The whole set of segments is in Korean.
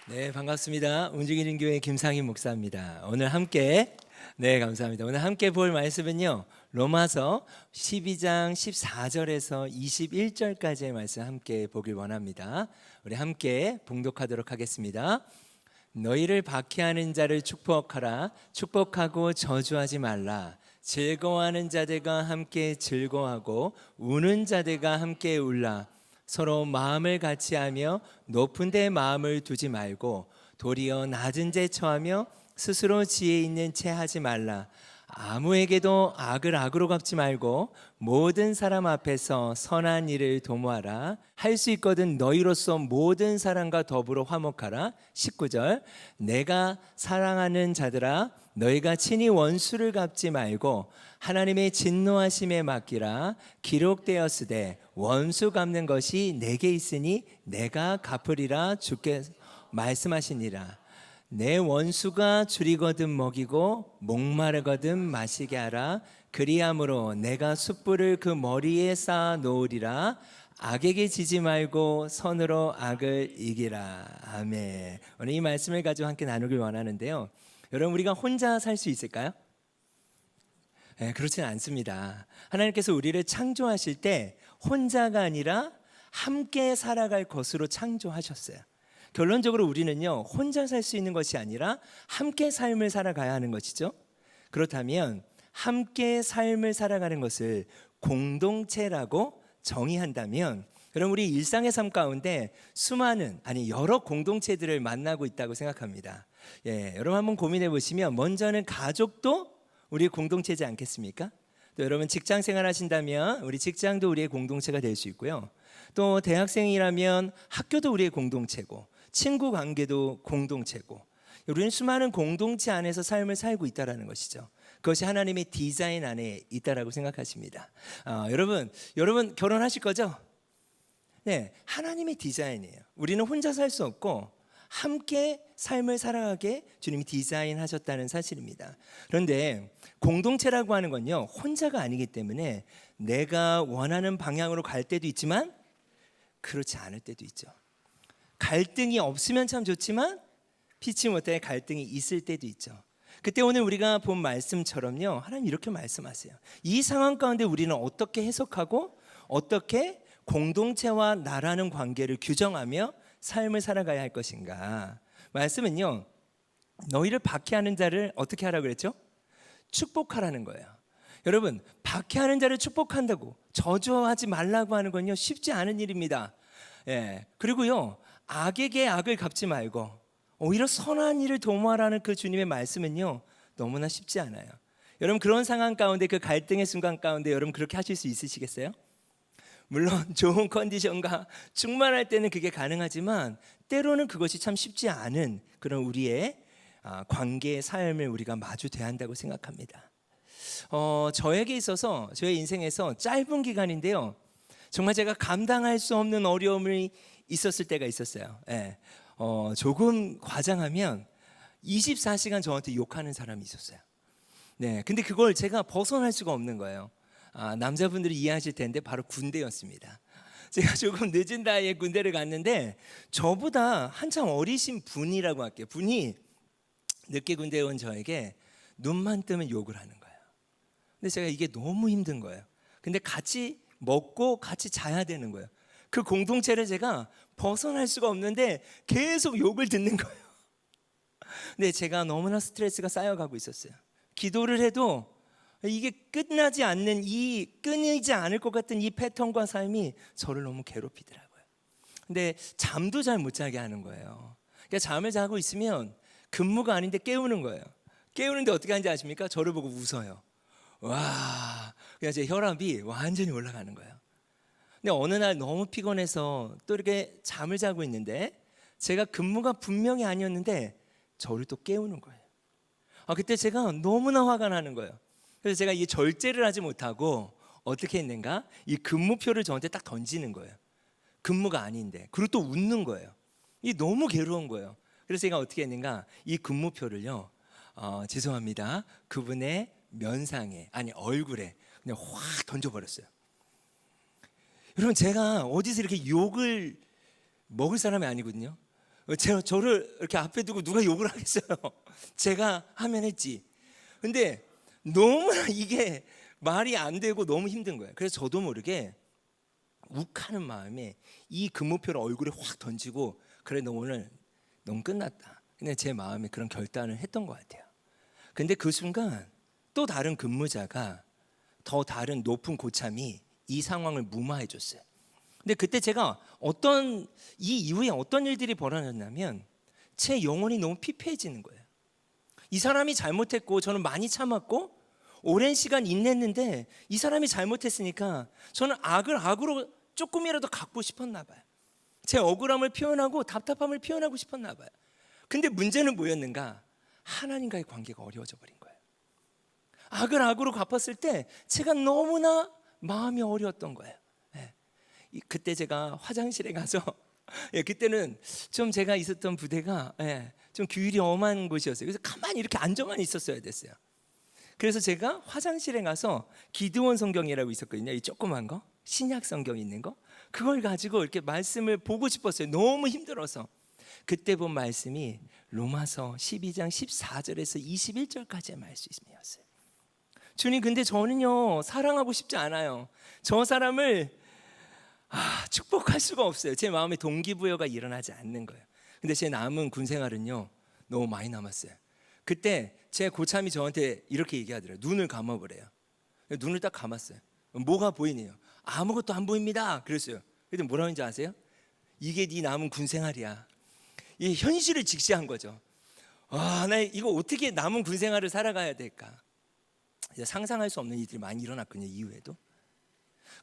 네, 반갑습니다. 움직이는 교회 김상희 목사입니다. 오늘 함께 감사합니다. 오늘 함께 볼 말씀은요. 로마서 12장 14절에서 21절까지의 말씀 함께 보길 원합니다. 우리 함께 봉독하도록 하겠습니다. 너희를 박해하는 자를 축복하라. 축복하고 저주하지 말라. 즐거워하는 자들과 함께 즐거워하고 우는 자들과 함께 울라. 서로 마음을 같이 하며 높은 데 마음을 두지 말고 도리어 낮은 데 처하며 스스로 지혜 있는 채 하지 말라. 아무에게도 악을 악으로 갚지 말고 모든 사람 앞에서 선한 일을 도모하라. 할 수 있거든 너희로서 모든 사람과 더불어 화목하라. 19절 내가 사랑하는 자들아 너희가 친히 원수를 갚지 말고 하나님의 진노하심에 맡기라. 기록되었으되 원수 갚는 것이 내게 있으니 내가 갚으리라 주께서 말씀하시니라. 내 원수가 줄이거든 먹이고 목마르거든 마시게 하라. 그리함으로 내가 숯불을 그 머리에 쌓아 놓으리라. 악에게 지지 말고 선으로 악을 이기라. 아멘. 오늘 이 말씀을 가지고 함께 나누길 원하는데요. 여러분, 우리가 혼자 살 수 있을까요? 네, 그렇지는 않습니다. 하나님께서 우리를 창조하실 때 혼자가 아니라 함께 살아갈 것으로 창조하셨어요. 결론적으로 우리는요, 혼자 살 수 있는 것이 아니라 함께 삶을 살아가야 하는 것이죠. 그렇다면 함께 삶을 살아가는 것을 공동체라고 정의한다면, 여러분, 우리 일상의 삶 가운데 수많은, 여러 공동체들을 만나고 있다고 생각합니다. 여러분 한번 고민해 보시면, 먼저는 가족도 우리의 공동체지 않겠습니까? 또 여러분 직장 생활 하신다면 우리 직장도 우리의 공동체가 될 수 있고요. 또 대학생이라면 학교도 우리의 공동체고, 친구 관계도 공동체고, 우리는 수많은 공동체 안에서 삶을 살고 있다는 것이죠. 그것이 하나님의 디자인 안에 있다라고 생각하십니다. 여러분 결혼하실 거죠? 네, 하나님의 디자인이에요. 우리는 혼자 살 수 없고 함께 삶을 살아가게 주님이 디자인하셨다는 사실입니다. 그런데 공동체라고 하는 건요, 혼자가 아니기 때문에 내가 원하는 방향으로 갈 때도 있지만 그렇지 않을 때도 있죠. 갈등이 없으면 참 좋지만 피치 못할 갈등이 있을 때도 있죠. 그때 오늘 우리가 본 말씀처럼요, 하나님 이렇게 말씀하세요. 이 상황 가운데 우리는 어떻게 해석하고 어떻게 공동체와 나라는 관계를 규정하며 삶을 살아가야 할 것인가. 말씀은요, 너희를 박해하는 자를 어떻게 하라고 그랬죠? 축복하라는 거예요. 여러분, 박해하는 자를 축복한다고 저주하지 말라고 하는 건요, 쉽지 않은 일입니다. 그리고요, 악에게 악을 갚지 말고 오히려 선한 일을 도모하라는 그 주님의 말씀은요, 너무나 쉽지 않아요. 여러분, 그런 상황 가운데, 그 갈등의 순간 가운데 여러분 그렇게 하실 수 있으시겠어요? 물론 좋은 컨디션과 충만할 때는 그게 가능하지만 때로는 그것이 참 쉽지 않은 그런 우리의 관계의 삶을 우리가 마주해야 한다고 생각합니다. 저에게 있어서 저의 인생에서 짧은 기간인데요, 정말 제가 감당할 수 없는 어려움이 있었을 때가 있었어요. 조금 과장하면 24시간 저한테 욕하는 사람이 있었어요. 네, 근데 그걸 제가 벗어날 수가 없는 거예요. 남자분들이 이해하실 텐데 바로 군대였습니다. 제가 조금 늦은 나이에 군대를 갔는데 저보다 한참 어리신 분이라고 할게요. 분이 늦게 군대에 온 저에게 눈만 뜨면 욕을 하는 거예요. 근데 제가 이게 너무 힘든 거예요. 근데 같이 먹고 같이 자야 되는 거예요. 그 공동체를 제가 벗어날 수가 없는데 계속 욕을 듣는 거예요. 근데 제가 너무나 스트레스가 쌓여가고 있었어요. 기도를 해도 이게 끝나지 않는, 끊이지 않을 것 같은 이 패턴과 삶이 저를 너무 괴롭히더라고요. 근데 잠도 잘 못 자게 하는 거예요. 그러니까 잠을 자고 있으면 근무가 아닌데 깨우는 거예요. 깨우는데 어떻게 하는지 아십니까? 저를 보고 웃어요. 와, 그냥 제 혈압이 완전히 올라가는 거예요. 근데 어느 날 너무 피곤해서 또 이렇게 잠을 자고 있는데 제가 근무가 분명히 아니었는데 저를 또 깨우는 거예요. 그때 제가 너무나 화가 나는 거예요. 그래서 제가 이 절제를 하지 못하고 어떻게 했는가? 이 근무표를 저한테 딱 던지는 거예요. 근무가 아닌데. 그리고 또 웃는 거예요. 이게 너무 괴로운 거예요. 그래서 제가 어떻게 했는가? 이 근무표를요, 죄송합니다, 그분의 면상에, 얼굴에 그냥 확 던져버렸어요. 여러분, 제가 어디서 이렇게 욕을 먹을 사람이 아니거든요. 저를 이렇게 앞에 두고 누가 욕을 하겠어요. 제가 하면 했지. 근데 너무나 이게 말이 안 되고 너무 힘든 거예요. 그래서 저도 모르게 욱하는 마음에 이 금모표를 얼굴에 확 던지고, 그래 너 오늘 넌 끝났다. 그냥 제 마음에 그런 결단을 했던 것 같아요. 근데 그 순간 또 다른 근무자가, 더 다른 높은 고참이 이 상황을 무마해 줬어요. 근데 그때 제가 이 이후에 어떤 일들이 벌어졌냐면, 제 영혼이 너무 피폐해지는 거예요. 이 사람이 잘못했고 저는 많이 참았고 오랜 시간 인내했는데, 이 사람이 잘못했으니까 저는 악을 악으로 조금이라도 갚고 싶었나 봐요. 제 억울함을 표현하고 답답함을 표현하고 싶었나 봐요. 근데 문제는 뭐였는가? 하나님과의 관계가 어려워져 버린 거예요. 악을 악으로 갚았을 때 제가 너무나 마음이 어려웠던 거예요. 그때 제가 화장실에 가서 그때는 좀 제가 있었던 부대가 좀 규율이 엄한 곳이었어요. 그래서 가만히 이렇게 앉아만 있었어야 됐어요. 그래서 제가 화장실에 가서 기드온 성경이라고 있었거든요. 이 조그만 거, 신약 성경 있는 거, 그걸 가지고 이렇게 말씀을 보고 싶었어요. 너무 힘들어서. 그때 본 말씀이 로마서 12장 14절에서 21절까지의 말씀이었어요. 주님, 근데 저는요 사랑하고 싶지 않아요. 저 사람을 축복할 수가 없어요. 제 마음에 동기부여가 일어나지 않는 거예요. 근데 제 남은 군 생활은요 너무 많이 남았어요. 그때 제 고참이 저한테 이렇게 얘기하더라고요. 눈을 감아보래요. 눈을 딱 감았어요. 뭐가 보이네요. 아무것도 안 보입니다. 그랬어요. 근데 뭐라고 했는지 아세요? 이게 네 남은 군 생활이야. 이 현실을 직시한 거죠. 나 이거 어떻게 남은 군 생활을 살아가야 될까? 상상할 수 없는 일들이 많이 일어났거든요, 이후에도.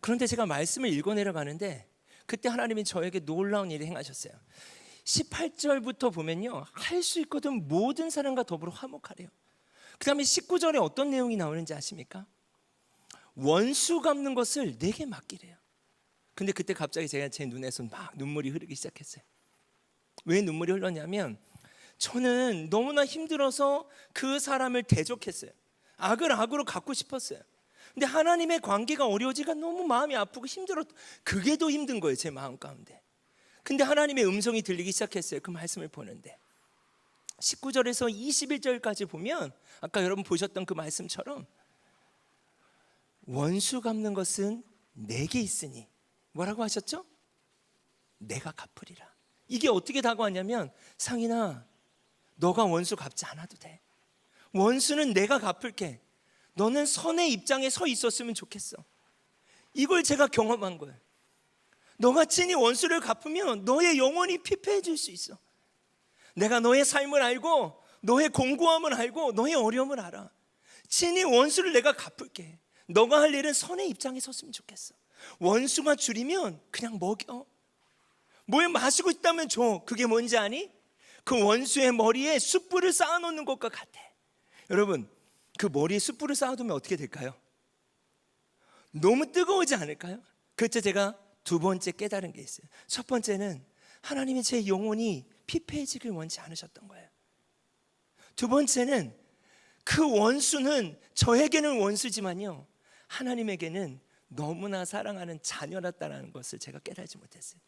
그런데 제가 말씀을 읽어 내려가는데 그때 하나님이 저에게 놀라운 일을 행하셨어요. 18절부터 보면요, 할 수 있거든 모든 사람과 더불어 화목하래요. 그 다음에 19절에 어떤 내용이 나오는지 아십니까? 원수 갚는 것을 내게 맡기래요. 근데 그때 갑자기 제 눈에서 막 눈물이 흐르기 시작했어요. 왜 눈물이 흘렀냐면, 저는 너무나 힘들어서 그 사람을 대적했어요. 악을 악으로 갚고 싶었어요. 근데 하나님의 관계가 어려워지니까 너무 마음이 아프고 그게 더 힘든 거예요, 제 마음 가운데. 근데 하나님의 음성이 들리기 시작했어요. 그 말씀을 보는데 19절에서 21절까지 보면 아까 여러분 보셨던 그 말씀처럼 원수 갚는 것은 내게 있으니, 뭐라고 하셨죠? 내가 갚으리라. 이게 어떻게 다가왔냐면, 상인아, 너가 원수 갚지 않아도 돼. 원수는 내가 갚을게. 너는 선의 입장에 서 있었으면 좋겠어. 이걸 제가 경험한 거예요. 너가 친히 원수를 갚으면 너의 영혼이 피폐해질 수 있어. 내가 너의 삶을 알고 너의 공고함을 알고 너의 어려움을 알아. 친히 원수를 내가 갚을게. 너가 할 일은 선의 입장에 섰으면 좋겠어. 원수가 줄이면 그냥 먹여. 뭘 마시고 있다면 줘. 그게 뭔지 아니? 그 원수의 머리에 숯불을 쌓아놓는 것과 같아. 여러분, 그 머리에 숯불을 쌓아두면 어떻게 될까요? 너무 뜨거우지 않을까요? 그래서 제가 두 번째 깨달은 게 있어요. 첫 번째는 하나님이 제 영혼이 피폐해지길 원치 않으셨던 거예요. 두 번째는 그 원수는 저에게는 원수지만요, 하나님에게는 너무나 사랑하는 자녀였다는 것을 제가 깨달지 못했어요.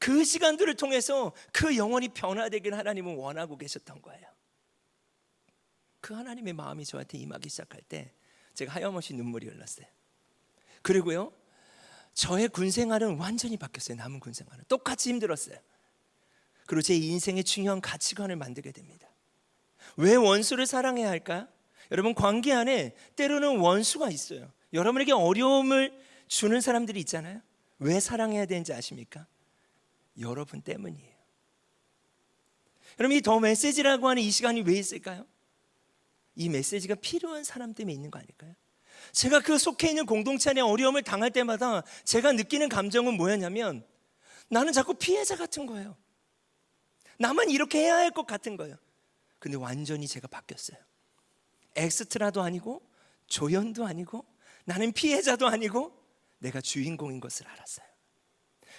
그 시간들을 통해서 그 영혼이 변화되길 하나님은 원하고 계셨던 거예요. 그 하나님의 마음이 저한테 임하기 시작할 때 제가 하염없이 눈물이 흘렀어요. 그리고요, 저의 군생활은 완전히 바뀌었어요. 남은 군생활은 똑같이 힘들었어요. 그리고 제 인생의 중요한 가치관을 만들게 됩니다. 왜 원수를 사랑해야 할까요? 여러분, 관계 안에 때로는 원수가 있어요. 여러분에게 어려움을 주는 사람들이 있잖아요. 왜 사랑해야 되는지 아십니까? 여러분 때문이에요. 여러분, 이 더 메시지라고 하는 이 시간이 왜 있을까요? 이 메시지가 필요한 사람 때문에 있는 거 아닐까요? 제가 그 속해 있는 공동체 안에 어려움을 당할 때마다 제가 느끼는 감정은 뭐였냐면, 나는 자꾸 피해자 같은 거예요. 나만 이렇게 해야 할 것 같은 거예요. 근데 완전히 제가 바뀌었어요. 엑스트라도 아니고 조연도 아니고 나는 피해자도 아니고 내가 주인공인 것을 알았어요.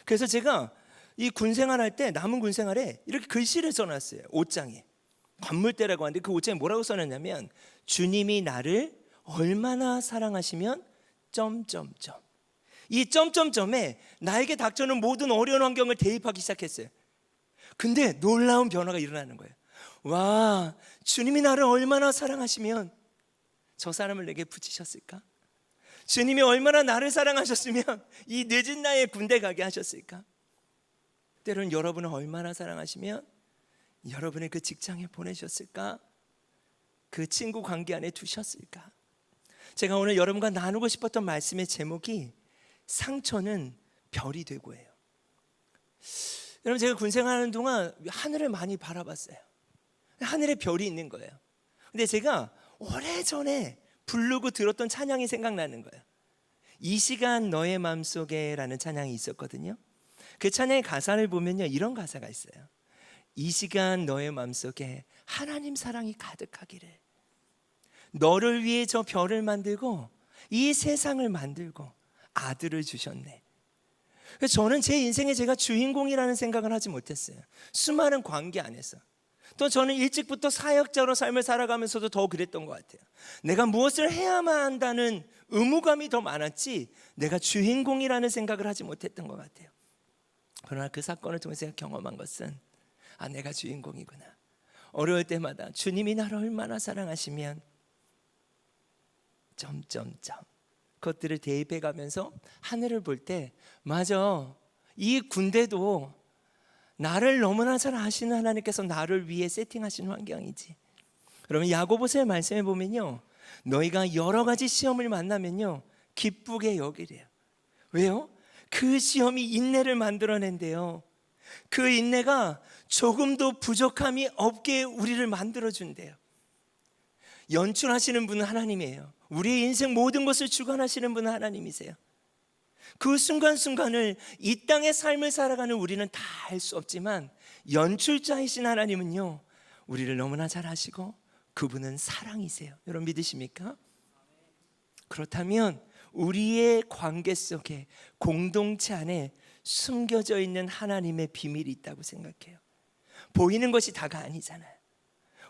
그래서 제가 이 군생활 할 때, 남은 군생활에 이렇게 글씨를 써놨어요. 옷장에, 관물대라고 하는데 그 옷장에 뭐라고 써놨냐면, 주님이 나를 얼마나 사랑하시면 점점점. 이 점점점에 나에게 닥쳐오는 모든 어려운 환경을 대입하기 시작했어요. 근데 놀라운 변화가 일어나는 거예요. 와, 주님이 나를 얼마나 사랑하시면 저 사람을 내게 붙이셨을까? 주님이 얼마나 나를 사랑하셨으면 이 늦은 나이에 군대 가게 하셨을까? 때로는 여러분을 얼마나 사랑하시면 여러분의 그 직장에 보내셨을까? 그 친구 관계 안에 두셨을까? 제가 오늘 여러분과 나누고 싶었던 말씀의 제목이 상처는 별이 되고예요. 여러분, 제가 군 생활하는 동안 하늘을 많이 바라봤어요. 하늘에 별이 있는 거예요. 근데 제가 오래전에 부르고 들었던 찬양이 생각나는 거예요. 이 시간 너의 맘속에 라는 찬양이 있었거든요. 그 찬양의 가사를 보면요, 이런 가사가 있어요. 이 시간 너의 맘속에 하나님 사랑이 가득하기를. 너를 위해 저 별을 만들고 이 세상을 만들고 아들을 주셨네. 저는 제 인생에 제가 주인공이라는 생각을 하지 못했어요. 수많은 관계 안에서. 또 저는 일찍부터 사역자로 삶을 살아가면서도 더 그랬던 것 같아요. 내가 무엇을 해야만 한다는 의무감이 더 많았지 내가 주인공이라는 생각을 하지 못했던 것 같아요. 그러나 그 사건을 통해서 제가 경험한 것은 내가 주인공이구나. 어려울 때마다 주님이 나를 얼마나 사랑하시면 점점점 그것들을 대입해 가면서 하늘을 볼 때 맞아, 이 군대도 나를 너무나 잘 아시는 하나님께서 나를 위해 세팅하신 환경이지. 그러면 야고보서의 말씀에 보면요, 너희가 여러 가지 시험을 만나면요 기쁘게 여기래요. 왜요? 그 시험이 인내를 만들어낸대요. 그 인내가 조금도 부족함이 없게 우리를 만들어준대요. 연출하시는 분은 하나님이에요. 우리의 인생 모든 것을 주관하시는 분은 하나님이세요. 그 순간순간을 이 땅의 삶을 살아가는 우리는 다 알 수 없지만 연출자이신 하나님은요 우리를 너무나 잘 아시고 그분은 사랑이세요. 여러분 믿으십니까? 그렇다면 우리의 관계 속에 공동체 안에 숨겨져 있는 하나님의 비밀이 있다고 생각해요. 보이는 것이 다가 아니잖아요.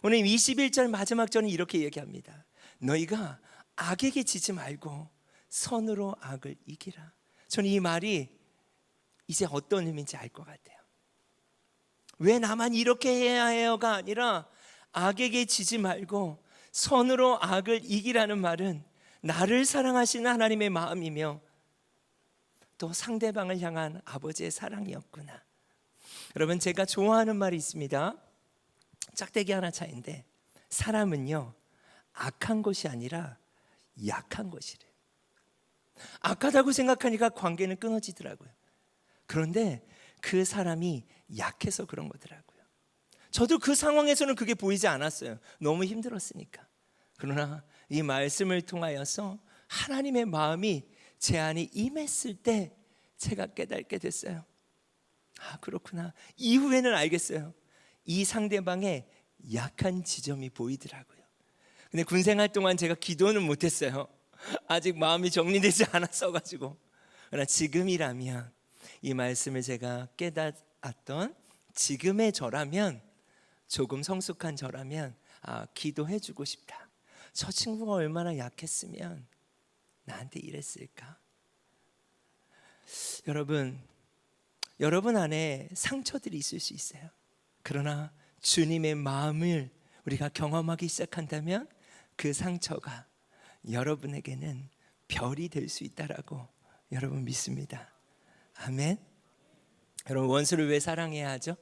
오늘 21절 마지막 절은 이렇게 얘기합니다. 너희가 악에게 지지 말고 선으로 악을 이기라. 저는 이 말이 이제 어떤 의미인지 알 것 같아요. 왜 나만 이렇게 해야 해요가 아니라 악에게 지지 말고 선으로 악을 이기라는 말은 나를 사랑하시는 하나님의 마음이며 또 상대방을 향한 아버지의 사랑이었구나. 여러분, 제가 좋아하는 말이 있습니다. 짝대기 하나 차이인데 사람은요 악한 것이 아니라 약한 것이래요. 악하다고 생각하니까 관계는 끊어지더라고요. 그런데 그 사람이 약해서 그런 거더라고요. 저도 그 상황에서는 그게 보이지 않았어요. 너무 힘들었으니까. 그러나 이 말씀을 통하여서 하나님의 마음이 제 안에 임했을 때 제가 깨닫게 됐어요. 그렇구나. 이후에는 알겠어요. 이 상대방의 약한 지점이 보이더라고요. 근데 군생활 동안 제가 기도는 못했어요. 아직 마음이 정리되지 않았어가지고. 그러나 지금이라면 이 말씀을 제가 깨닫았던 지금의 저라면, 조금 성숙한 저라면 기도해주고 싶다. 저 친구가 얼마나 약했으면 나한테 이랬을까? 여러분 안에 상처들이 있을 수 있어요. 그러나 주님의 마음을 우리가 경험하기 시작한다면 그 상처가 여러분에게는 별이 될 수 있다라고 여러분 믿습니다. 아멘. 여러분, 원수를 왜 사랑해야 하죠?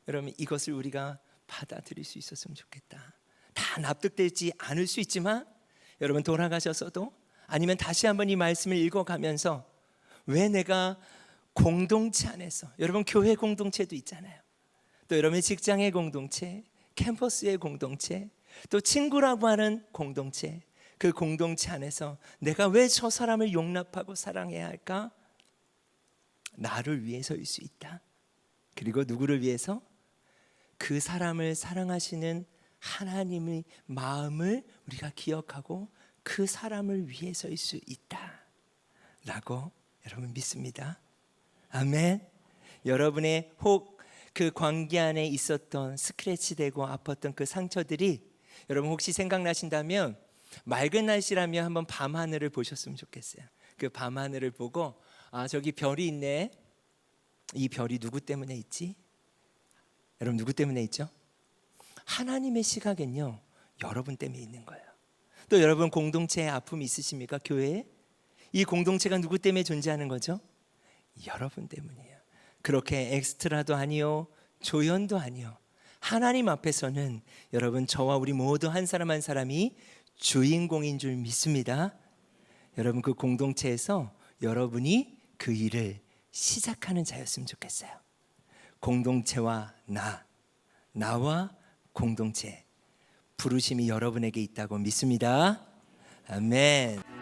여러분, 이것을 우리가 받아들일 수 있었으면 좋겠다. 다 납득되지 않을 수 있지만 여러분 돌아가셔서도 아니면 다시 한번 이 말씀을 읽어가면서 왜 내가 공동체 안에서, 여러분 교회 공동체도 있잖아요. 또 여러분의 직장의 공동체, 캠퍼스의 공동체, 또 친구라고 하는 공동체, 그 공동체 안에서 내가 왜 저 사람을 용납하고 사랑해야 할까? 나를 위해서일 수 있다. 그리고 누구를 위해서? 그 사람을 사랑하시는 하나님의 마음을 우리가 기억하고 그 사람을 위해서일 수 있다 라고 여러분 믿습니다. 아멘. 여러분의 혹 그 관계 안에 있었던 스크래치 되고 아팠던 그 상처들이 여러분 혹시 생각나신다면 맑은 날씨라면 한번 밤하늘을 보셨으면 좋겠어요. 그 밤하늘을 보고 저기 별이 있네. 이 별이 누구 때문에 있지? 여러분 누구 때문에 있죠? 하나님의 시각엔요 여러분 때문에 있는 거예요. 또 여러분 공동체에 아픔이 있으십니까? 교회에? 이 공동체가 누구 때문에 존재하는 거죠? 여러분 때문이에요. 그렇게 엑스트라도 아니요 조연도 아니요 하나님 앞에서는 여러분 저와 우리 모두 한 사람 한 사람이 주인공인 줄 믿습니다. 여러분 그 공동체에서 여러분이 그 일을 시작하는 자였으면 좋겠어요. 공동체와 나와 공동체 부르심이 여러분에게 있다고 믿습니다. 아멘.